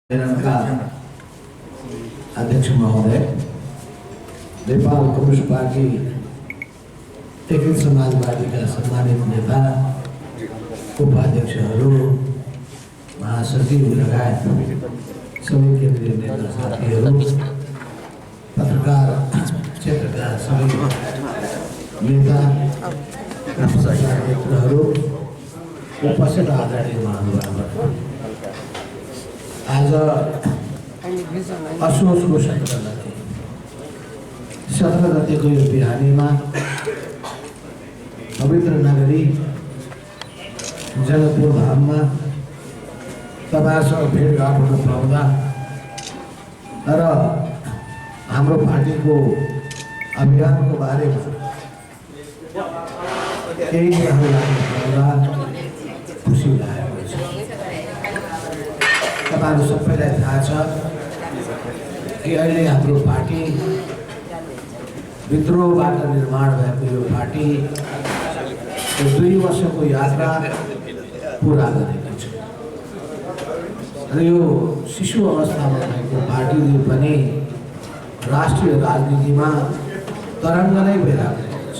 का अध्यक्ष महोदय, नेपाल कम्युनिस्ट पार्टी एकीकृत समाजवादी का सम्मानित नेता, उपाध्यक्षहरू, महासचिव लगायत सबै केन्द्रीय नेता साथीहरू, पत्रकार क्षेत्रका सबै नेता मित्रहरू, उपस्थित आदरणीय महानुभावहरू, आज असोजको 17 गतेको यो बिहानीमा पवित्र नगरी जनकपुर धाममा तपाईहरुसँग भेटघाट हुन पाउँदा र हाम्रो पार्टीको अभियानको बारेमा केही कुराहरू पाउँदा खुसी लागेको छ। तपाईहरु सबैलाई थाहा छ कि अहिले हाम्रो पार्टी विद्रोहबाट निर्माण भएको यो पार्टी 2 वर्षको यात्रा पूरा गरेको छ र यो शिशु अवस्थामा भएको पार्टीले पनि राष्ट्रिय राजनीतिमा तरङ्ग नै बेलाएको छ।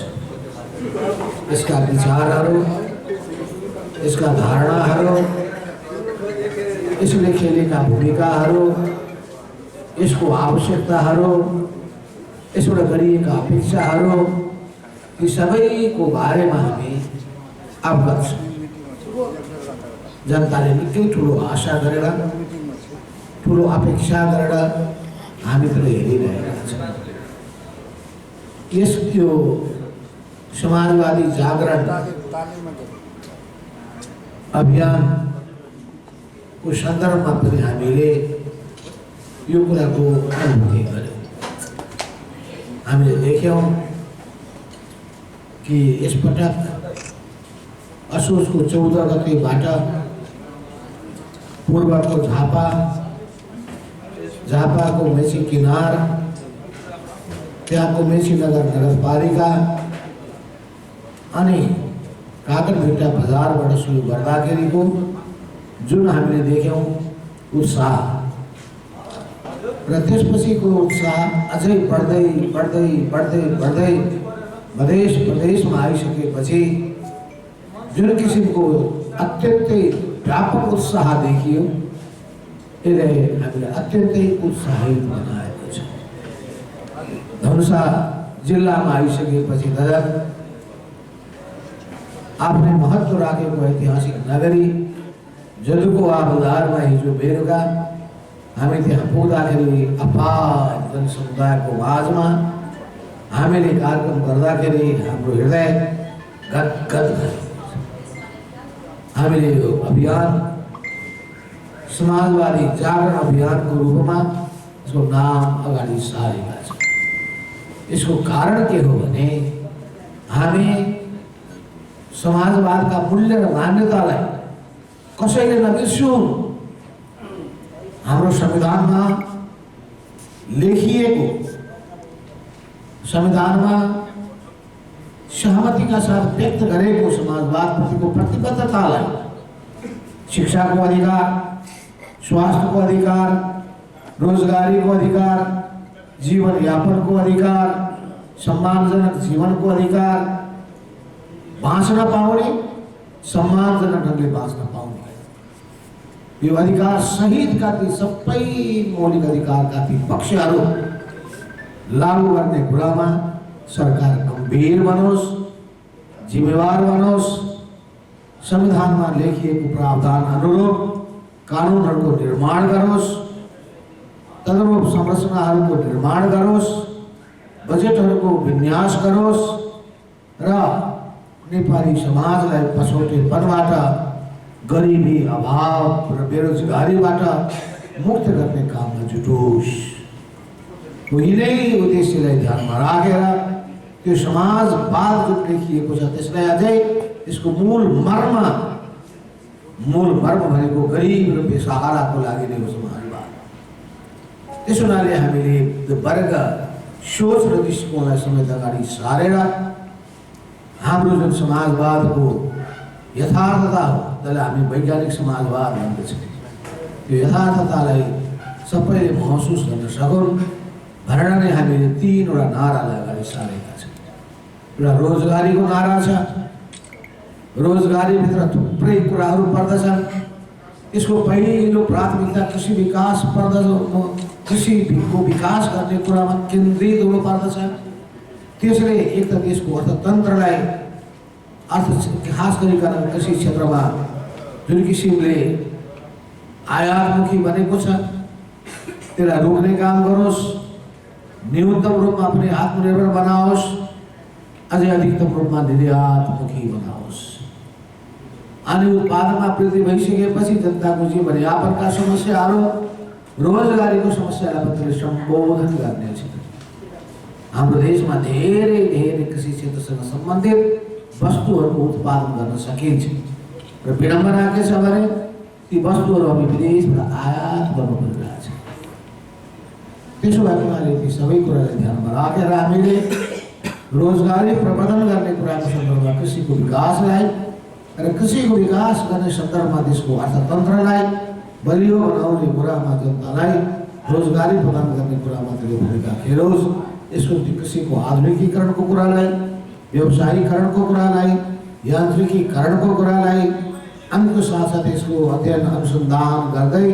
यसका विचारहरू, यसका धारणाहरू, यसले खेलेका भूमिकाहरू, यसको आवश्यकताहरू, यसबाट गरिएका अपेक्षाहरू, यी सबैको बारेमा हामी अवगत छौँ। जनताले निकै ठुलो आशा गरेर, ठुलो अपेक्षा गरेर हामीतिर हेरिरहेका छन्। यो समाजवादी जागरण अभियान को सन्दर्भमा पनि हामीले यो कुराको अनुभूति गर्यौँ। हामीले देख्यौँ कि यसपटक असोजको 14 गतेबाट पूर्वको झापाको मेची किनार, त्यहाँको मेची नगर नगरपालिका अनि काकरभिट्टा बजारबाट सुरु गर्दाखेरिको जुन हामीले देख्यौँ उत्साह र त्यसपछिको उत्साह अझै बढ्दै बढ्दै बढ्दै बढ्दै मधेस प्रदेशमा आइसकेपछि जुन किसिमको अत्यन्तै व्यापक उत्साह देखियो, यसले हामीलाई अत्यन्तै उत्साहित बनाएको छ। धनुषा जिल्लामा आइसकेपछि त आफ्नै महत्त्व राखेको ऐतिहासिक नगरी जदुको आबुधारमा हिजो बेलुका हामी त्यहाँ पुग्दाखेरि अपार जनसमुदायको माझमा हामीले कार्यक्रम गर्दाखेरि हाम्रो हृदय गदगद भयो। हामीले यो अभियान समाजवादी जागरण अभियानको रूपमा यसको नाम अगाडि सारेका छौँ। यसको कारण के हो भने हामी समाजवादका मूल्य र मान्यतालाई कसैले नबिर्सौँ। हाम्रो संविधानमा लेखिएको, संविधानमा सहमतिका साथ व्यक्त गरेको समाजवादप्रतिको प्रतिबद्धतालाई शिक्षाको अधिकार, स्वास्थ्यको अधिकार, रोजगारीको अधिकार, जीवनयापनको अधिकार, सम्मानजनक जीवनको अधिकार, बाँच्न पाउने, सम्मानजनक ढङ्गले बाँच्न पाउने, यो अधिकार सहितका ती सबै मौलिक अधिकारका ती पक्षहरू लागू गर्ने कुरामा सरकार गम्भीर बनोस्, जिम्मेवार बनोस्, संविधानमा लेखिएको प्रावधान अनुरूप कानुनहरूको निर्माण गरोस्, तदनुरूप संरचनाहरूको निर्माण गरोस्, बजेटहरूको विन्यास गरोस् र नेपाली समाजलाई पछौटेपनबाट, गरिबी, अभाव र बेरोजगारीबाट मुक्त गर्ने काममा जुटोस्। यिनै उद्देश्यलाई ध्यानमा राखेर त्यो समाजवाद जुन लेखिएको छ त्यसलाई अझै यसको मूल मर्म भनेको गरिब र बेसहाराको लागि नै हो समाजवाद। त्यस हुनाले हामीले त्यो वर्ग सोच र दृष्टिकोणलाई समेत अगाडि सारेर हाम्रो जुन समाजवादको यथार्थता हो त्यसलाई हामी वैज्ञानिक समाजवाद भन्दछौँ। यो यथार्थतालाई सबैले महसुस गर्न सकुन् भनेर नै हामीले 3 वटा नारालाई अगाडि सारेका छौँ। एउटा रोजगारीको नारा छ। रोजगारीभित्र थुप्रै कुराहरू पर्दछन्। यसको पहिलो प्राथमिकता कृषि विकास पर्दछ। कृषिको विकास गर्ने कुरामा केन्द्रित हुनु पर्दछ। त्यसले एक त देशको अर्थतन्त्रलाई खास गरिकन कृषि क्षेत्रमा जुन किसिमले आयातमुखी बनेको छ त्यसलाई रोक्ने काम गरोस्, न्यूनतम रूपमा पनि आत्मनिर्भर बनाओस्, अझै अधिकतम रूपमा निर्यातमुखी बनाओस्। अनि उत्पादनमा वृद्धि भइसकेपछि जनताको जीवनयापनका समस्याहरू, रोजगारीको समस्यालाई पनि सम्बोधन गर्नेछ। हाम्रो देशमा धेरै कृषि क्षेत्रसँग सम्बन्धित वस्तुहरूको उत्पादन गर्न सकिन्छ र विडम्बना के छ भने ती वस्तुहरू हामी विदेशबाट आयात गर्नु परिरहेछ। त्यसो भएको हुनाले ती सबै कुरालाई ध्यानमा राखेर हामीले रोजगारी प्रवर्धन गर्ने कुराको सन्दर्भमा कृषिको विकासलाई र कृषिको विकास गर्ने सन्दर्भमा देशको अर्थतन्त्रलाई बलियो बनाउने कुरामा जनतालाई रोजगारी प्रदान गर्ने कुरामा त्यसले भूमिका खेलोस्। यसको कृषिको आधुनिकीकरणको कुरालाई, व्यवसायीकरणको कुरालाई, यान्त्रिकीकरणको कुरालाई, अन्यको साथसाथै यसको अध्ययन अनुसन्धान गर्दै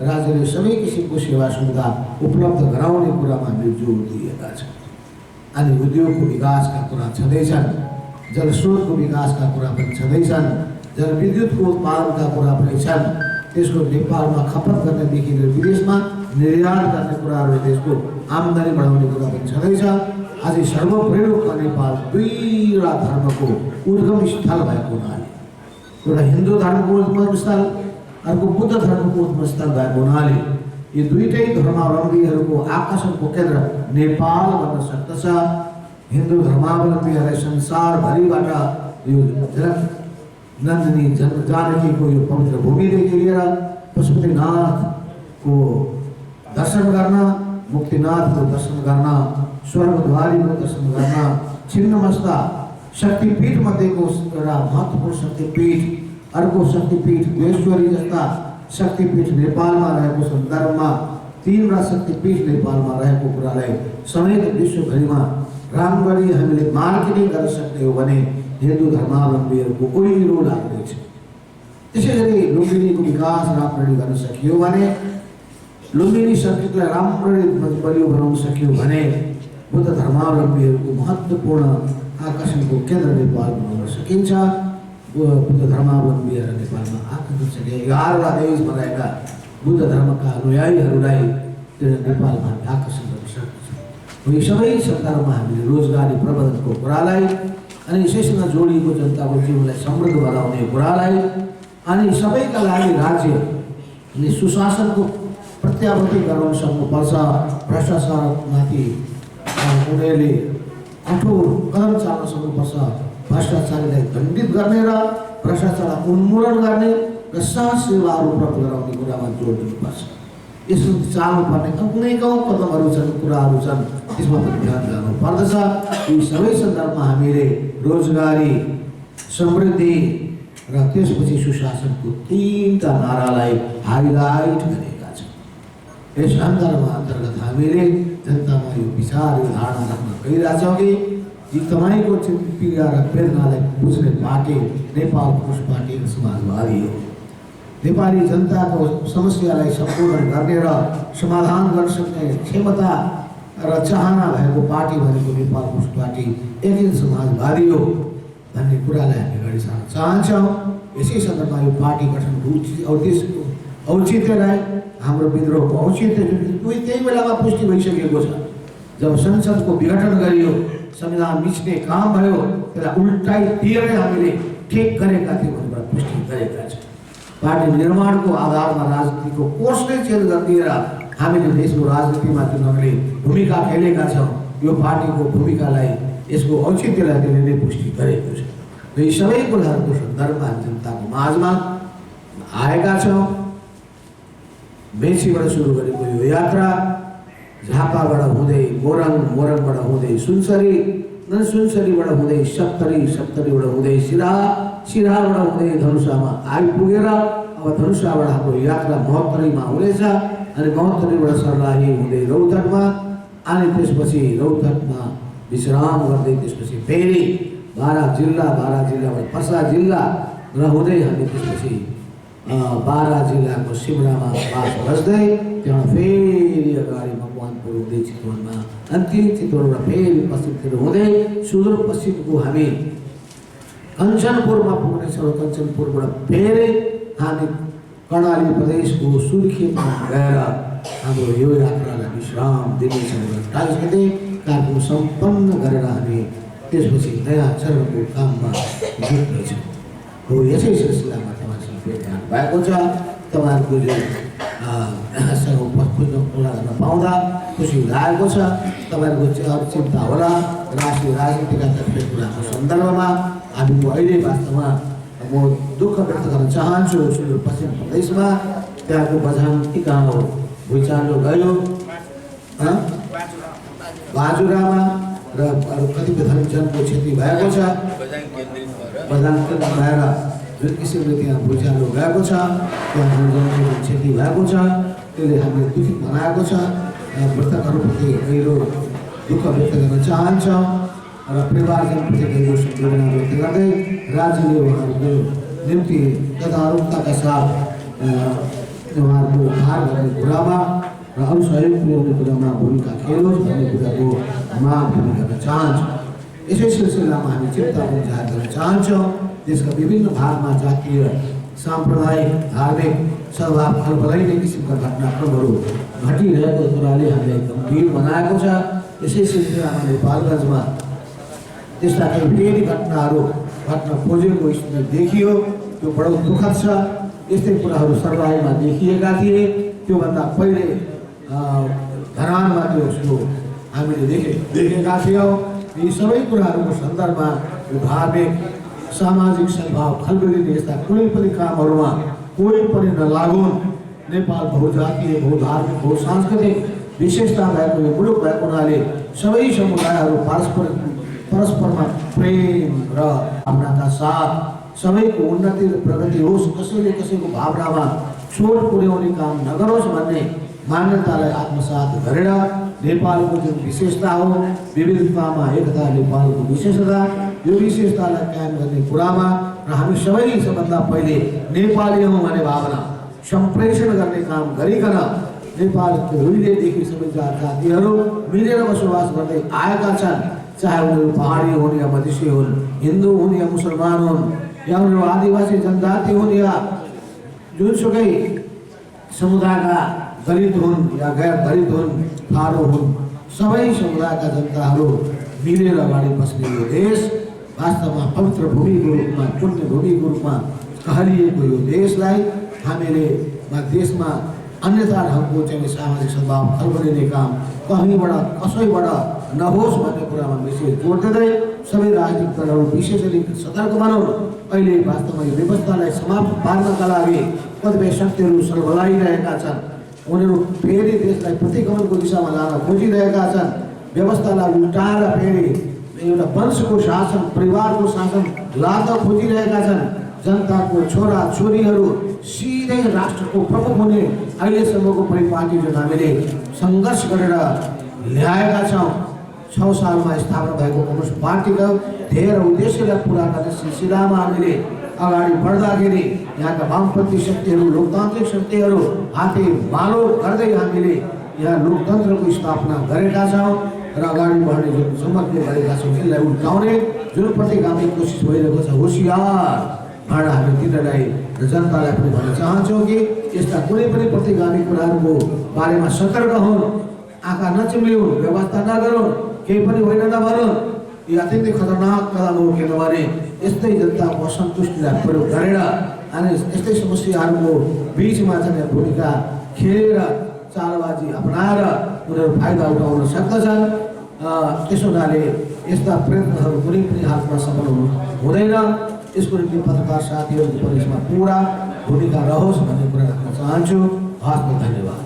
राज्यले सबै किसिमको सेवा सुविधा उपलब्ध गराउने कुरामा हामीले जोड दिएका छौँ। अनि उद्योगको विकासका कुरा छँदैछन्, जलस्रोतको विकासका कुरा पनि छँदैछन्, जलविद्युतको उत्पादनका कुरा पनि छन्। त्यसको नेपालमा खपत गर्नेदेखि विदेशमा निर्यात गर्ने कुराहरू, देशको आम्दानी बढाउने कुरा पनि छँदैछ। आज सर्वोपरि रूपमा नेपाल 2 धर्मको उद्गम स्थल भएको हुनाले, एउटा हिन्दू धर्मको उद्गम स्थल, अर्को बुद्ध धर्मको उद्गम स्थल भएको हुनाले यी दुईटै धर्मावलम्बीहरूको आकर्षणको केन्द्र नेपाल बन्न सक्दछ। हिन्दू धर्मावलम्बीहरूलाई संसारभरिबाट यो नन्दिनी जानकीको यो पवित्र भूमिदेखि लिएर पशुपतिनाथको दर्शन गर्न, मुक्तिनाथको दर्शन गर्न, स्वर्गद्वारीको दर्शन गर्न, छिन्नमस्ता शक्तिपीठ मध्येको एउटा महत्त्वपूर्ण शक्तिपीठ, अर्को शक्तिपीठ देश्वरी जस्ता शक्तिपीठ नेपालमा रहेको सन्दर्भमा 3 शक्तिपीठ नेपालमा रहेको कुरालाई समेत विश्वभरिमा राम्ररी हामीले मार्केटिङ गर्न सक्ने हो भने हिन्दू धर्मावलम्बीहरूको ओहिरो लाग्दैछ। त्यसै गरी लुम्बिनीको विकास राम्ररी गर्न सकियो भने, लुम्बिनी सर्किटलाई राम्ररी बलियो बनाउन सकियो भने बुद्ध धर्मावलम्बीहरूको महत्त्वपूर्ण आकर्षणको केन्द्र नेपाल बनाउन सकिन्छ। बुद्ध धर्मावलम्बीहरू नेपालमा आकर्षण सके 11 देशमा रहेका बुद्ध धर्मका अनुयायीहरूलाई नेपालमा आकर्षण गर्न सक्छ। यो सबै सन्दर्भमा हामीले रोजगारी प्रबन्धनको कुरालाई अनि यसैसँग जोडिएको जनताको जीवनलाई समृद्ध बनाउने कुरालाई अनि सबैका लागि राज्य अनि सुशासनको प्रत्यावर्ती गराउन सक्नुपर्छ। भ्रष्टाचारमाथि उनीहरूले कठोर कदम चाल्न सक्नुपर्छ। भ्रष्टाचारीलाई दण्डित गर्ने र भ्रष्टाचारलाई उन्मूलन गर्ने र सहज सेवाहरू उपलब्ध गराउने कुरामा जोड दिनुपर्छ। यसो चाल्नुपर्ने कुनै कदमहरू छन्, कुराहरू छन्, त्यसमा पनि ध्यान दिनु पर्दछ। यी सबै सन्दर्भमा हामीले रोजगारी, समृद्धि र त्यसपछि सुशासनको 3 नारालाई हाइलाइट गरेका छौँ। यस अन्तर्गत हामीले जनतामा यो विचार, यो धारणा राख्न गइरहेछौँ कि तपाईँको पीडा र वेदनालाई बुझ्ने पार्टी नेपाल कम्युनिस्ट पार्टी र समाजवादी हो। नेपाली जनताको समस्यालाई सम्बोधन गर्ने र समाधान गर्न सक्ने क्षमता र चाहना भएको पार्टी भनेको नेपाल कम्युनिस्ट पार्टी एकीकृत समाजवादी हो भन्ने कुरालाई हामी अगाडि सार्न चाहन्छौँ। यसै सन्दर्भमा यो पार्टी गठनको औचित्यलाई, हाम्रो विद्रोहको औचित्य जुन त्यही बेलामा पुष्टि भइसकेको छ। जब संसदको विघटन गरियो, संविधान मिच्ने काम भयो, त्यसलाई उल्टाइदिएर हामीले ठिक गरेका थियौँ भनेर पुष्टि गरेका छौँ। पार्टी निर्माणको आधारमा राजनीतिको कोर्स नै चेन्ज गरिदिएर हामीले देशको राजनीतिमा जुन हामीले भूमिका खेलेका छौँ, यो पार्टीको भूमिकालाई, यसको औचित्यलाई त्यसले नै पुष्टि गरेको छ। र यी सबै कुराहरूको सन्दर्भमा जनताको माझमा आएका छौँ। मेचीबाट सुरु गरेको यो यात्रा झापाबाट हुँदै मोरङ, मोरङबाट हुँदै सुनसरी, सुनसरीबाट हुँदै सप्तरी, सप्तरीबाट हुँदै सिराहा, सिराहाबाट हुँदै धनुषामा आइपुगेर अब धनुषाबाट हाम्रो यात्रा महोत्तरीमा हुनेछ अनि महोत्तरीबाट सर्लाही हुँदै रौतहटमा अनि त्यसपछि रौतहटमा विश्राम गर्दै त्यसपछि फेरि बारा जिल्लाबाट पर्सा जिल्ला र हुँदै हामी त्यसपछि बारा जिल्लाको सिमरामा बास बस्दै त्यहाँ फेरि अगाडि मकवानपुर हुँदै चितवनमा अन्तिम चितवनबाट फेरि पश्चिमतिर हुँदै सुदूरपश्चिमको हामी कञ्चनपुरमा पुग्नेछौँ। कञ्चनपुरबाट फेरि हामी कर्णाली प्रदेशको सुर्खेतमा गएर हाम्रो यो यात्रालाई विश्राम दिनेछौँ। 28 गते कार्यक्रम सम्पन्न गरेर हामी त्यसपछि नयाँ चरणको काममा जुट्नेछौँ। हो यसै सिलसिलामा तपाईँसँग भेट भएको छ। तपाईँहरूको जो खोज्न कुरा गर्न पाउँदा खुसी लागेको छ। तपाईँहरूको चिन्ता होला राष्ट्रिय राजनीतिका कतिपय कुराको सन्दर्भमा हामीको अहिले वास्तवमा म दुःख व्यक्त गर्न चाहन्छु। सुदूरपश्चिम प्रदेशमा त्यहाँको बझाङ के कहाँ हो भुइँचालो गयो बाजुरामा र अरू कतिपय धनजनको क्षति भएको छ। बझाङ केन्द्र भएर जुन किसिमले त्यहाँ भुइँचालो गएको छ त्यहाँ धनजनको क्षति भएको छ त्यसले हामीले दुखित बनाएको छ। मृतकहरूप्रति गहिरो दुःख व्यक्त गर्न चाहन्छौँ र परिवारजनप्रति गहिरो सम्वेदना व्यक्त गर्दै राज्यले उहाँहरूको निम्ति तदारुकताका साथ उहाँहरूको उद्धार गर्ने कुरामा र अरू सहयोग पुर्याउने कुरामा भूमिका खेलोस् भन्ने कुराको माग हामी गर्न चाहन्छौँ। यसै सिलसिलामा हामी चिन्ता पनि जाहेर गर्न चाहन्छौँ। देशका विभिन्न भागमा जातीय साम्प्रदायिक धार्मिक सद्भाव खलबलाइने किसिमका घटनाक्रमहरू घटिरहेको कुराले हामीलाई गम्भीर बनाएको छ। यसै सिलसिलामा नेपालगञ्जमा त्यस्ता केही फेरि घटनाहरू घट्न खोजेको स्थिति देखियो। त्यो बडो दुःखद छ। यस्तै कुराहरू सर्लाहीमा देखिएका थिए। त्योभन्दा पहिले धरानमा त्यो हामीले देखेका थियौँ। यी सबै कुराहरूको सन्दर्भमा धार्मिक सामाजिक सद्भाव खलबलिने यस्ता कुनै पनि कामहरूमा कोही पनि नलागुन्। नेपाल बहुजातीय बहुधार्मिक बहुसांस्कृतिक विशेषता भएको यो मुलुक भएको हुनाले सबै समुदायहरू परस्परमा प्रेम र भावनाका साथ सबैको उन्नति र प्रगति होस्, कसैले कसैको भावनामा चोट पुर्याउने काम नगरोस् भन्ने मान्यतालाई आत्मसात गरेर नेपालको जुन विशेषता हो विविधतामा एकता नेपालको विशेषता यो विशेषतालाई कायम गर्ने कुरामा र हामी सबै सबभन्दा पहिले नेपाली हौँ भन्ने भावना सम्प्रेषण गर्ने काम गरिकन नेपालको उहिलेदेखि सबै जातिहरू मिलेर बसोबास गर्दै आएका छन्। चाहे उनीहरू पहाडी हुन् या मधेसी हुन्, हिन्दू हुन् या मुसलमान हुन् या उनीहरू आदिवासी जनजाति हुन् या जुनसुकै समुदायका दलित हुन् या गैर दलित हुन्, थारू हुन्, सबै समुदायका जनताहरू मिलेर अगाडि बस्ने यो देश वास्तवमा पवित्र भूमिको रूपमा पुण्य भूमिको रूपमा कहलिएको यो देशलाई हामीले देशमा अन्यथा ढङ्गको चाहिँ सामाजिक सद्भाव खलबलिने काम कहीँबाट कसैबाट नहोस् भन्ने कुरामा विशेष जोड दिँदै सबै राजनीतिक दलहरू विशेष गरी सतर्क बनाउन्। अहिले वास्तवमा यो व्यवस्थालाई समाप्त पार्नका लागि कतिपय शक्तिहरू सर्वलाइरहेका छन्। उनीहरू फेरि देशलाई प्रतिगमनको दिशामा लान खोजिरहेका छन्। व्यवस्थालाई उल्टाएर फेरि एउटा वंशको शासन परिवारको शासन लाद्न खोजिरहेका छन्। जनताको छोरा छोरीहरू सिधै राष्ट्रको प्रमुख हुने अहिलेसम्मको परिपाटी जुन हामीले सङ्घर्ष गरेर ल्याएका छौँ। 6 सालमा स्थापना भएको कम्युनिस्ट पार्टीको धेरै उद्देश्यलाई पुरा गर्ने सिलसिलामा हामीले अगाडि बढ्दाखेरि यहाँका वामपन्थी शक्तिहरू लोकतान्त्रिक शक्तिहरू हाते मालो गर्दै हामीले यहाँ लोकतन्त्रको स्थापना गरेका छौँ र अगाडि बढ्ने जुन समर्थन गरेका छौँ यसलाई उल्टाउने जुन प्रतिगामी कोसिस भइरहेको छ होसियार भाडा हामी तिनीहरूलाई र जनतालाई पनि भन्न चाहन्छौँ कि यस्ता कुनै पनि प्रतिगामी कुराहरूको बारेमा सतर्क हुन्, आँखा नचिम्लिउन्, व्यवस्था नगरून्, केही पनि होइन नभनुन्। यो अत्यन्तै खतरनाक कदम हो। किनभने यस्तै जनताको असन्तुष्टिलाई प्रयोग गरेर अनि यस्तै समस्याहरूको बिचमा चाहिँ भूमिका खेलेर चालबाजी अपनाएर उनीहरू फाइदा उठाउन सक्दछन्। त्यसो हुनाले यस्ता प्रयत्नहरू कुनै पनि हातमा सफल हुँदैन। यसको निम्ति पत्रकार साथीहरूको पनि यसमा पुरा भूमिका रहोस् भन्ने कुरा राख्न चाहन्छु। हस्, धन्यवाद।